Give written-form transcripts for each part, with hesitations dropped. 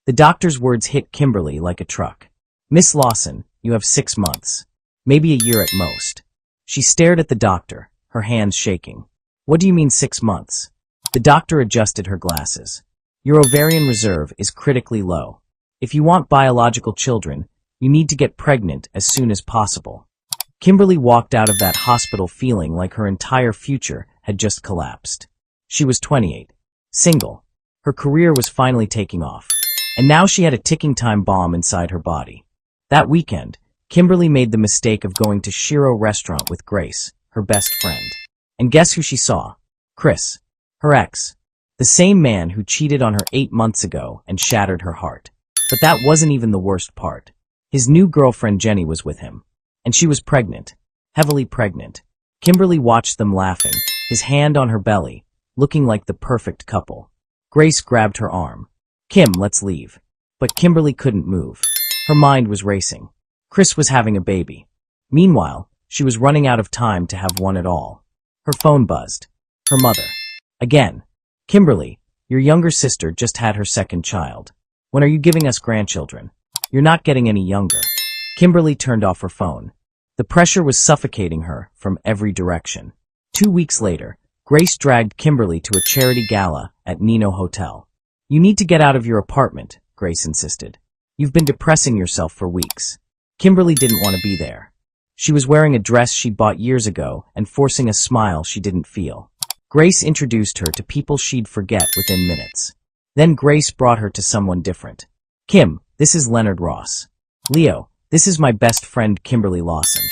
The doctor's words hit Kimberly like a truck. "Miss Lawson, you have 6 months. Maybe a year at most." She stared at the doctor, her hands shaking. "What do you mean 6 months?" The doctor adjusted her glasses. "Your ovarian reserve is critically low. If you want biological children, you need to get pregnant as soon as possible." Kimberly walked out of that hospital feeling like her entire future had just collapsed. She was 28, single. Her career was finally taking off, and now she had a ticking time bomb inside her body. That weekend, Kimberly made the mistake of going to Shiro restaurant with Grace, her best friend. And guess who she saw? Chris, her ex. The same man who cheated on her 8 months ago and shattered her heart. But that wasn't even the worst part. His new girlfriend Jenny was with him. And she was pregnant. Heavily pregnant. Kimberly watched them laughing, his hand on her belly, looking like the perfect couple. Grace grabbed her arm. "Kim, let's leave." But Kimberly couldn't move. Her mind was racing. Chris was having a baby. Meanwhile, she was running out of time to have one at all. Her phone buzzed. Her mother. Again. "Kimberly, your younger sister just had her second child. When are you giving us grandchildren? You're not getting any younger." Kimberly turned off her phone. The pressure was suffocating her from every direction. 2 weeks later, Grace dragged Kimberly to a charity gala at Nino Hotel. "You need to get out of your apartment," Grace insisted. "You've been depressing yourself for weeks." Kimberly didn't want to be there. She was wearing a dress she'd bought years ago and forcing a smile she didn't feel. Grace introduced her to people she'd forget within minutes. Then Grace brought her to someone different. "Kim, this is Leonard Ross. Leo, this is my best friend Kimberly Lawson."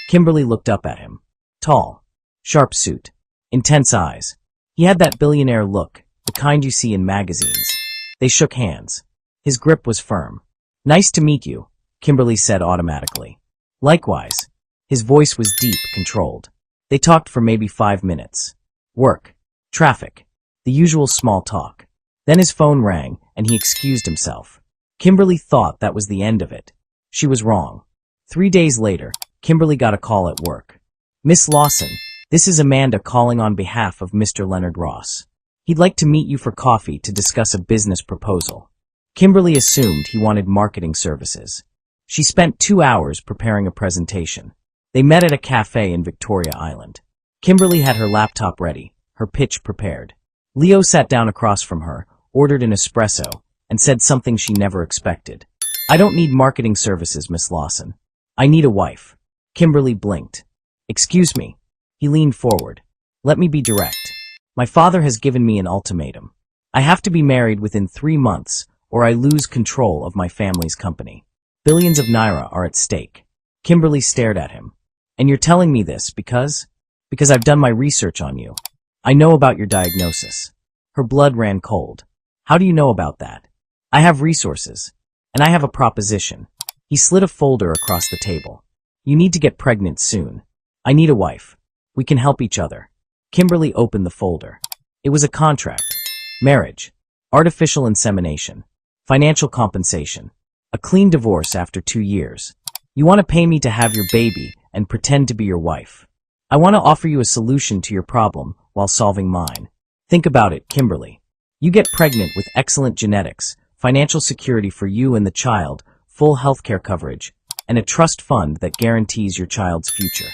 Kimberly looked up at him. Tall, sharp suit, intense eyes. He had that billionaire look, the kind you see in magazines. They shook hands. His grip was firm. "Nice to meet you," Kimberly said automatically. "Likewise." His voice was deep, controlled. They talked for maybe 5 minutes. Work, traffic, the usual small talk. Then his phone rang, and he excused himself. Kimberly thought that was the end of it. She was wrong. 3 days later, Kimberly got a call at work. "Miss Lawson, this is Amanda calling on behalf of Mr. Leonard Ross. He'd like to meet you for coffee to discuss a business proposal." Kimberly assumed he wanted marketing services. She spent 2 hours preparing a presentation. They met at a cafe in Victoria Island. Kimberly had her laptop ready, her pitch prepared. Leo sat down across from her, ordered an espresso, and said something she never expected. "I don't need marketing services, Miss Lawson. I need a wife." Kimberly blinked. "Excuse me." He leaned forward. "Let me be direct. My father has given me an ultimatum. I have to be married within 3 months, or I lose control of my family's company. Billions of naira are at stake." Kimberly stared at him. "And you're telling me this because I've done my research on you. I know about your diagnosis." Her blood ran cold. "How do you know about that?" "I have resources. And I have a proposition." He slid a folder across the table. "You need to get pregnant soon. I need a wife. We can help each other." Kimberly opened the folder. It was a contract. Marriage. Artificial insemination. Financial compensation. A clean divorce after 2 years. "You want to pay me to have your baby and pretend to be your wife. I want to offer you a solution to your problem while solving mine. Think about it, Kimberly. You get pregnant with excellent genetics, financial security for you and the child, full healthcare coverage, and a trust fund that guarantees your child's future.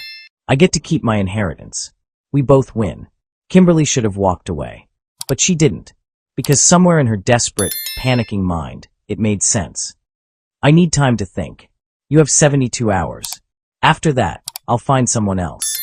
I get to keep my inheritance. We both win." Kimberly should have walked away. But she didn't. Because somewhere in her desperate, panicking mind, it made sense. "I need time to think. You have 72 hours. After that, I'll find someone else."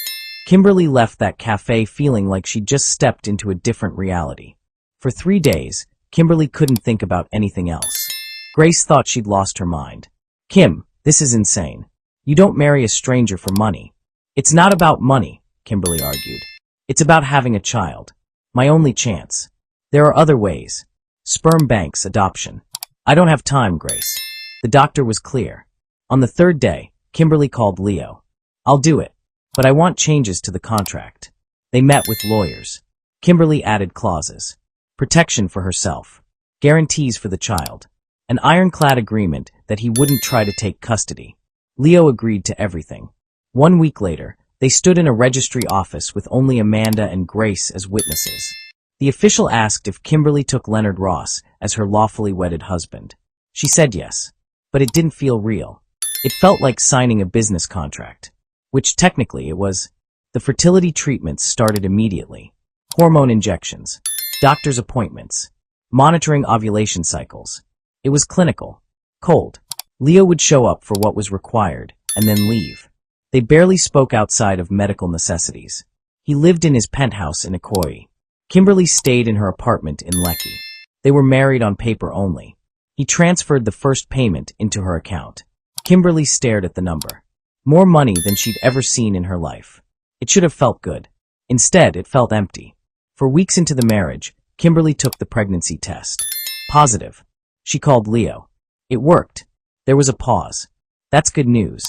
Kimberly left that cafe feeling like she'd just stepped into a different reality. For 3 days, Kimberly couldn't think about anything else. Grace thought she'd lost her mind. "Kim, this is insane. You don't marry a stranger for money." "It's not about money," Kimberly argued. "It's about having a child. My only chance. There are other ways. Sperm banks, adoption." "I don't have time, Grace." The doctor was clear. On the 3rd day, Kimberly called Leo. "I'll do it, but I want changes to the contract." They met with lawyers. Kimberly added clauses. Protection for herself. Guarantees for the child. An ironclad agreement that he wouldn't try to take custody. Leo agreed to everything. 1 week later, they stood in a registry office with only Amanda and Grace as witnesses. The official asked if Kimberly took Leonard Ross as her lawfully wedded husband. She said yes. But it didn't feel real. It felt like signing a business contract. Which technically it was. The fertility treatments started immediately. Hormone injections. Doctor's appointments. Monitoring ovulation cycles. It was clinical. Cold. Leo would show up for what was required, and then leave. They barely spoke outside of medical necessities. He lived in his penthouse in Ikoyi. Kimberly stayed in her apartment in Lekki. They were married on paper only. He transferred the first payment into her account. Kimberly stared at the number. More money than she'd ever seen in her life. It should have felt good. Instead, it felt empty. For weeks into the marriage, Kimberly took the pregnancy test. Positive. She called Leo. It worked. There was a pause. That's good news.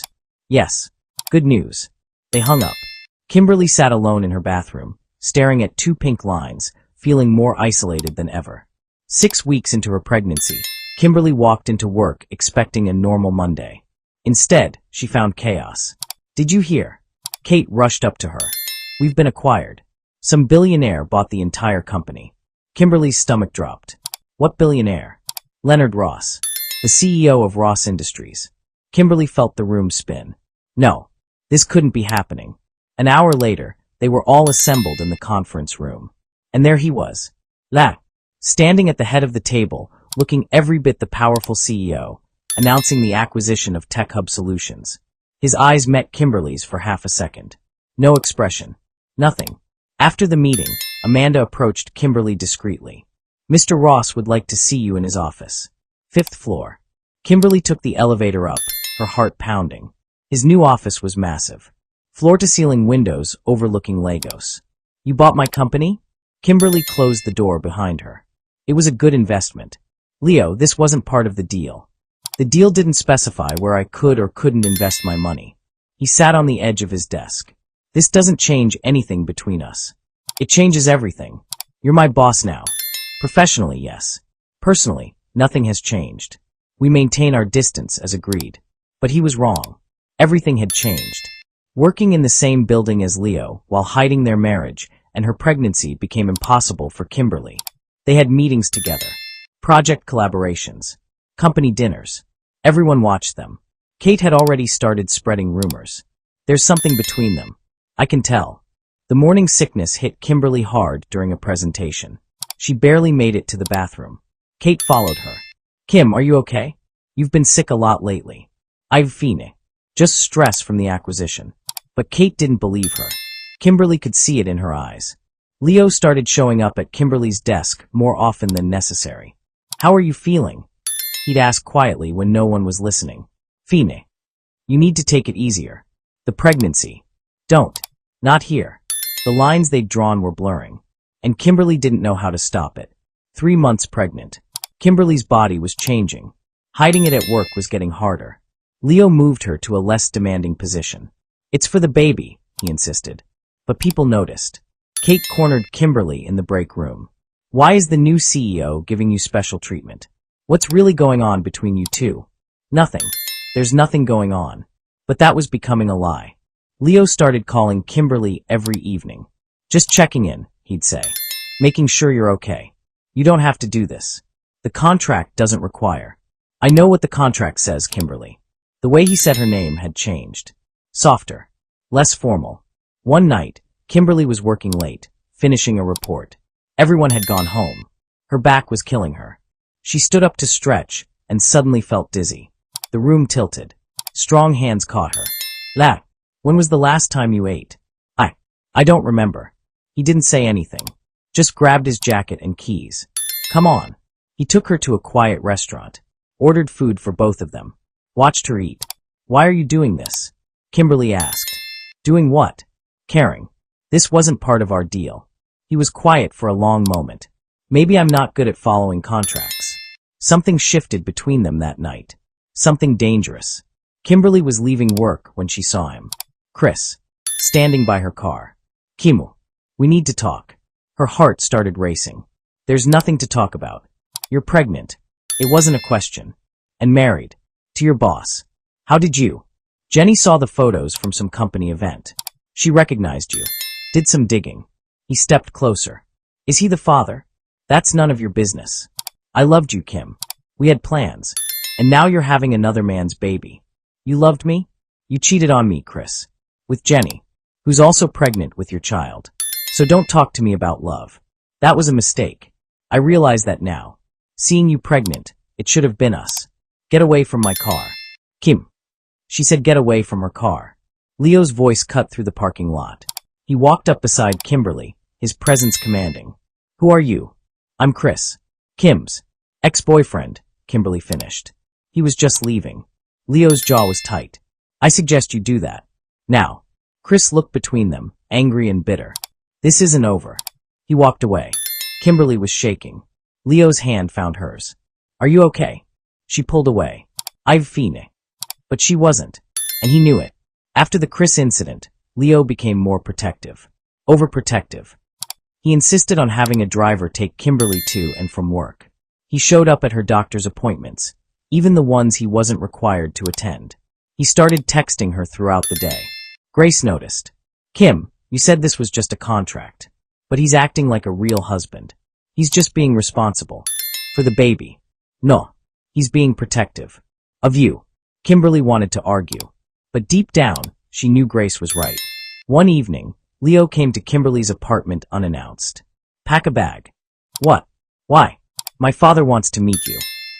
Yes. Good news. They hung up. Kimberly sat alone in her bathroom, staring at 2 pink lines, feeling more isolated than ever. 6 weeks into her pregnancy, Kimberly walked into work expecting a normal Monday. Instead, she found chaos. Did you hear? Kate rushed up to her. We've been acquired. Some billionaire bought the entire company. Kimberly's stomach dropped. What billionaire? Leonard Ross, the CEO of Ross Industries. Kimberly felt the room spin. No, this couldn't be happening. An hour later, they were all assembled in the conference room. And there he was. Standing at the head of the table, looking every bit the powerful CEO, announcing the acquisition of Tech Hub Solutions. His eyes met Kimberly's for half a second. No expression. Nothing. After the meeting, Amanda approached Kimberly discreetly. Mr. Ross would like to see you in his office. 5th floor. Kimberly took the elevator up, her heart pounding. His new office was massive. Floor-to-ceiling windows overlooking Lagos. You bought my company? Kimberly closed the door behind her. It was a good investment. Leo, this wasn't part of the deal. The deal didn't specify where I could or couldn't invest my money. He sat on the edge of his desk. This doesn't change anything between us. It changes everything. You're my boss now. Professionally, yes. Personally, nothing has changed. We maintain our distance as agreed. But he was wrong. Everything had changed. Working in the same building as Leo while hiding their marriage and her pregnancy became impossible for Kimberly. They had meetings together. Project collaborations. Company dinners. Everyone watched them. Kate had already started spreading rumors. There's something between them. I can tell. The morning sickness hit Kimberly hard during a presentation. She barely made it to the bathroom. Kate followed her. Kim, are you okay? You've been sick a lot lately. I've fine. Just stress from the acquisition. But Kate didn't believe her. Kimberly could see it in her eyes. Leo started showing up at Kimberly's desk more often than necessary. How are you feeling? He'd ask quietly when no one was listening. Fine. You need to take it easier. The pregnancy. Don't. Not here. The lines they'd drawn were blurring. And Kimberly didn't know how to stop it. 3 months pregnant. Kimberly's body was changing. Hiding it at work was getting harder. Leo moved her to a less demanding position. It's for the baby, he insisted. But people noticed. Kate cornered Kimberly in the break room. Why is the new CEO giving you special treatment? What's really going on between you two? Nothing. There's nothing going on. But that was becoming a lie. Leo started calling Kimberly every evening. Just checking in, he'd say. Making sure you're okay. You don't have to do this. The contract doesn't require. I know what the contract says, Kimberly. The way he said her name had changed. Softer. Less formal. One night, Kimberly was working late, finishing a report. Everyone had gone home. Her back was killing her. She stood up to stretch and suddenly felt dizzy. The room tilted. Strong hands caught her. When was the last time you ate? I don't remember. He didn't say anything. Just grabbed his jacket and keys. Come on. He took her to a quiet restaurant. Ordered food for both of them. Watched her eat. Why are you doing this? Kimberly asked. Doing what? Caring. This wasn't part of our deal. He was quiet for a long moment. Maybe I'm not good at following contracts. Something shifted between them that night. Something dangerous. Kimberly was leaving work when she saw him. Chris. Standing by her car. Kimu. We need to talk. Her heart started racing. There's nothing to talk about. You're pregnant. It wasn't a question. And married. To your boss. How did you? Jenny saw the photos from some company event. She recognized you. Did some digging. He stepped closer. Is he the father? That's none of your business. I loved you, Kim. We had plans. And now you're having another man's baby. You loved me? You cheated on me, Chris. With Jenny, who's also pregnant with your child. So don't talk to me about love. That was a mistake. I realize that now. Seeing you pregnant, it should have been us. Get away from my car. Kim. She said get away from her car. Leo's voice cut through the parking lot. He walked up beside Kimberly, his presence commanding. Who are you? I'm Chris. Kim's ex-boyfriend, Kimberly finished. He was just leaving. Leo's jaw was tight. I suggest you do that. Now. Chris looked between them, angry and bitter. This isn't over. He walked away. Kimberly was shaking. Leo's hand found hers. Are you okay? She pulled away. I've fine. But she wasn't. And he knew it. After the Chris incident, Leo became more protective. Overprotective. He insisted on having a driver take Kimberly to and from work. He showed up at her doctor's appointments, even the ones he wasn't required to attend. He started texting her throughout the day. Grace noticed. Kim, you said this was just a contract. But he's acting like a real husband. He's just being responsible. For the baby. No. He's being protective. Of you. Kimberly wanted to argue. But deep down, she knew Grace was right. One evening, Leo came to Kimberly's apartment unannounced. Pack a bag. What? Why? My father wants to meet you.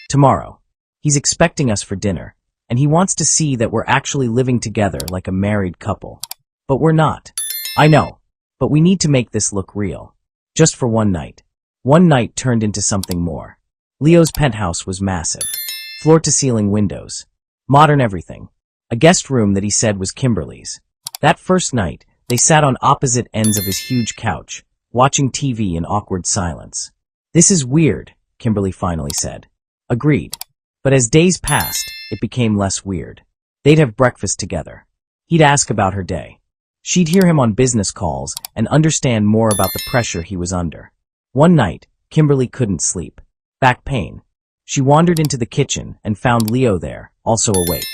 Tomorrow. He's expecting us for dinner, and he wants to see that we're actually living together like a married couple. But we're not. I know. But we need to make this look real. Just for one night. One night turned into something more. Leo's penthouse was massive. Floor-to-ceiling windows. Modern everything. A guest room that he said was Kimberly's. That first night, they sat on opposite ends of his huge couch, watching TV in awkward silence. This is weird, Kimberly finally said. Agreed. But as days passed, it became less weird. They'd have breakfast together. He'd ask about her day. She'd hear him on business calls and understand more about the pressure he was under. One night, Kimberly couldn't sleep. Back pain. She wandered into the kitchen and found Leo there, also awake.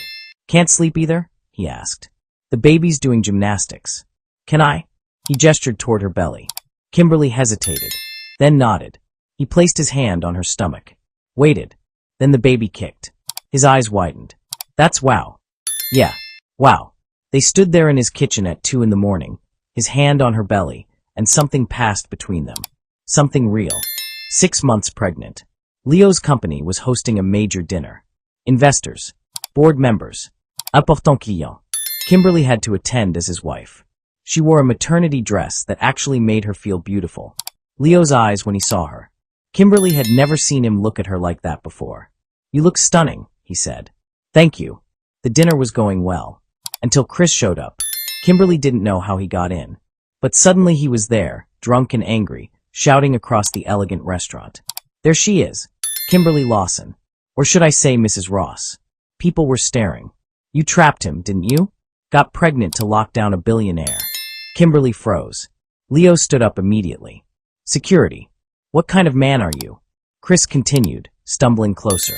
Can't sleep either? He asked. The baby's doing gymnastics. Can I? He gestured toward her belly. Kimberly hesitated, then nodded. He placed his hand on her stomach. Waited. Then the baby kicked. His eyes widened. That's wow. Yeah. Wow. They stood there in his kitchen at 2 in the morning, his hand on her belly, and something passed between them. Something real. 6 months pregnant. Leo's company was hosting a major dinner. Investors. Board members. Important client. Kimberly had to attend as his wife. She wore a maternity dress that actually made her feel beautiful. Leo's eyes when he saw her. Kimberly had never seen him look at her like that before. You look stunning, he said. Thank you. The dinner was going well. Until Chris showed up. Kimberly didn't know how he got in. But suddenly he was there, drunk and angry, shouting across the elegant restaurant. There she is. Kimberly Lawson. Or should I say Mrs. Ross. People were staring. You trapped him, didn't you? Got pregnant to lock down a billionaire. Kimberly froze. Leo stood up immediately. Security. What kind of man are you? Chris continued, stumbling closer.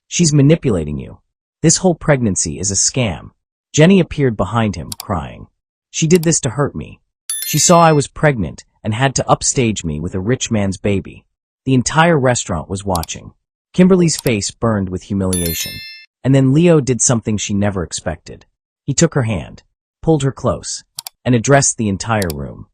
She's manipulating you. This whole pregnancy is a scam. Jenny appeared behind him, crying. She did this to hurt me. She saw I was pregnant and had to upstage me with a rich man's baby. The entire restaurant was watching. Kimberly's face burned with humiliation. And then Leo did something she never expected. He took her hand, pulled her close, and addressed the entire room.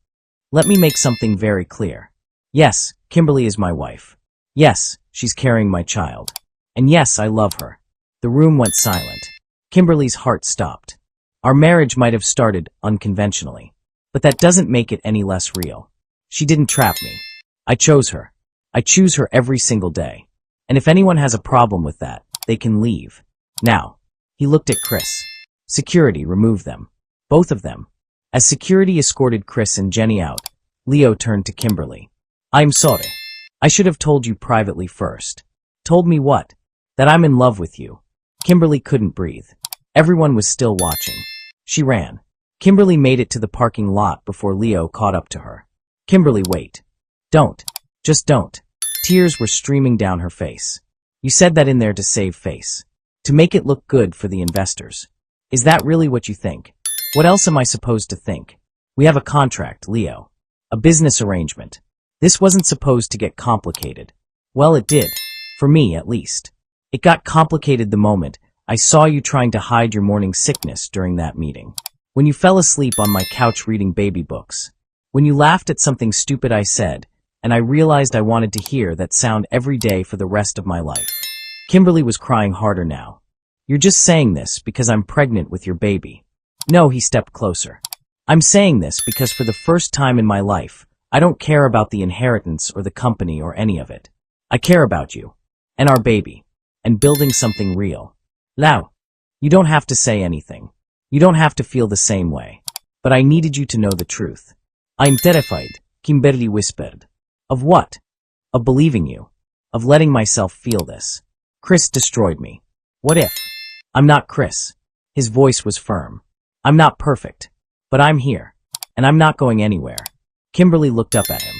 Let me make something very clear. Yes, Kimberly is my wife. Yes, she's carrying my child. And yes, I love her. The room went silent. Kimberly's heart stopped. Our marriage might have started unconventionally, but that doesn't make it any less real. She didn't trap me. I chose her. I choose her every single day. And if anyone has a problem with that, they can leave. Now. He looked at Chris. Security removed them. Both of them. As security escorted Chris and Jenny out, Leo turned to Kimberly. I'm sorry. I should have told you privately first. Told me what? That I'm in love with you. Kimberly couldn't breathe. Everyone was still watching. She ran. Kimberly made it to the parking lot before Leo caught up to her. Kimberly, wait. Don't. Just don't. Tears were streaming down her face. You said that in there to save face. To make it look good for the investors. Is that really what you think? What else am I supposed to think? We have a contract, Leo. A business arrangement. This wasn't supposed to get complicated. Well, it did. For me, at least. It got complicated the moment I saw you trying to hide your morning sickness during that meeting. When you fell asleep on my couch reading baby books. When you laughed at something stupid I said, and I realized I wanted to hear that sound every day for the rest of my life. Kimberly was crying harder now. You're just saying this because I'm pregnant with your baby. No, he stepped closer. I'm saying this because for the first time in my life, I don't care about the inheritance or the company or any of it. I care about you. And our baby. And building something real. Now, you don't have to say anything. You don't have to feel the same way. But I needed you to know the truth. I'm terrified, Kimberly whispered. Of what? Of believing you. Of letting myself feel this. Chris destroyed me. What if? I'm not Chris. His voice was firm. I'm not perfect. But I'm here. And I'm not going anywhere. Kimberly looked up at him.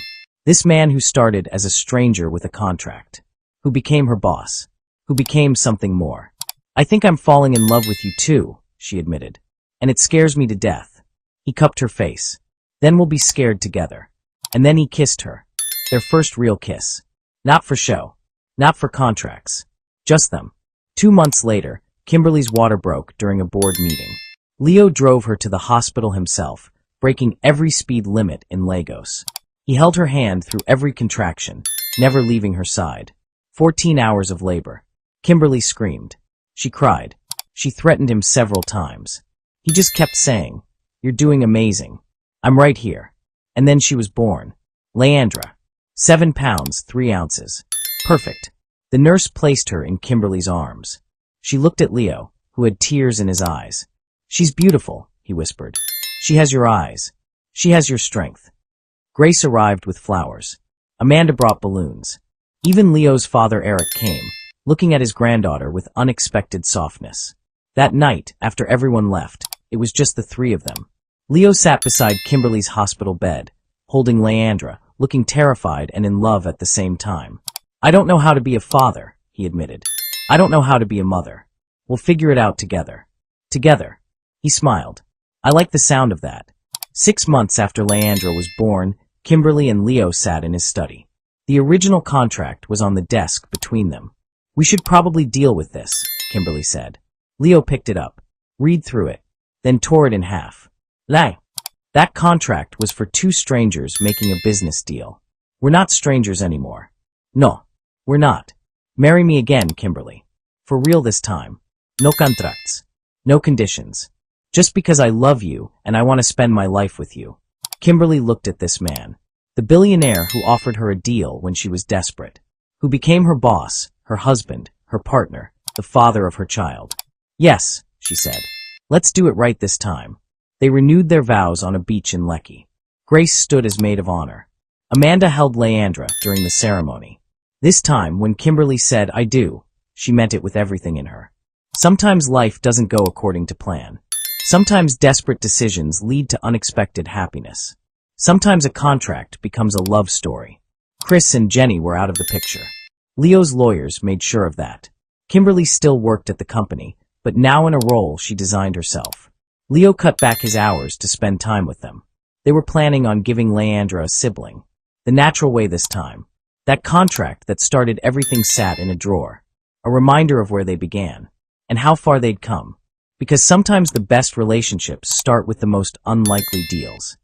This man who started as a stranger with a contract. Who became her boss. Who became something more. I think I'm falling in love with you too, she admitted. And it scares me to death. He cupped her face. Then we'll be scared together. And then he kissed her. Their first real kiss. Not for show. Not for contracts. Just them. 2 months later, Kimberly's water broke during a board meeting. Leo drove her to the hospital himself, breaking every speed limit in Lagos. He held her hand through every contraction, never leaving her side. 14 hours of labor. Kimberly screamed. She cried. She threatened him several times. He just kept saying, "You're doing amazing. I'm right here." And then she was born. Leandra. 7 pounds, 3 ounces. Perfect. The nurse placed her in Kimberly's arms. She looked at Leo, who had tears in his eyes. She's beautiful, he whispered. She has your eyes. She has your strength. Grace arrived with flowers. Amanda brought balloons. Even Leo's father Eric came, looking at his granddaughter with unexpected softness. That night, after everyone left, it was just the 3 of them. Leo sat beside Kimberly's hospital bed, holding Leandra, looking terrified and in love at the same time. I don't know how to be a father, he admitted. I don't know how to be a mother. We'll figure it out together. Together. He smiled. I like the sound of that. 6 months after Leandra was born, Kimberly and Leo sat in his study. The original contract was on the desk between them. We should probably deal with this, Kimberly said. Leo picked it up, read through it, then tore it in half. That contract was for 2 strangers making a business deal. We're not strangers anymore. No, we're not. Marry me again, Kimberly. For real this time. No contracts. No conditions. Just because I love you and I want to spend my life with you. Kimberly looked at this man. The billionaire who offered her a deal when she was desperate. Who became her boss, her husband, her partner, the father of her child. Yes, she said. Let's do it right this time. They renewed their vows on a beach in Lekki. Grace stood as maid of honor. Amanda held Leandra during the ceremony. This time, when Kimberly said, "I do," she meant it with everything in her. Sometimes life doesn't go according to plan. Sometimes desperate decisions lead to unexpected happiness. Sometimes a contract becomes a love story. Chris and Jenny were out of the picture. Leo's lawyers made sure of that. Kimberly still worked at the company, but now in a role she designed herself. Leo cut back his hours to spend time with them. They were planning on giving Leandra a sibling. The natural way this time. That contract that started everything sat in a drawer. A reminder of where they began. And how far they'd come. Because sometimes the best relationships start with the most unlikely deals.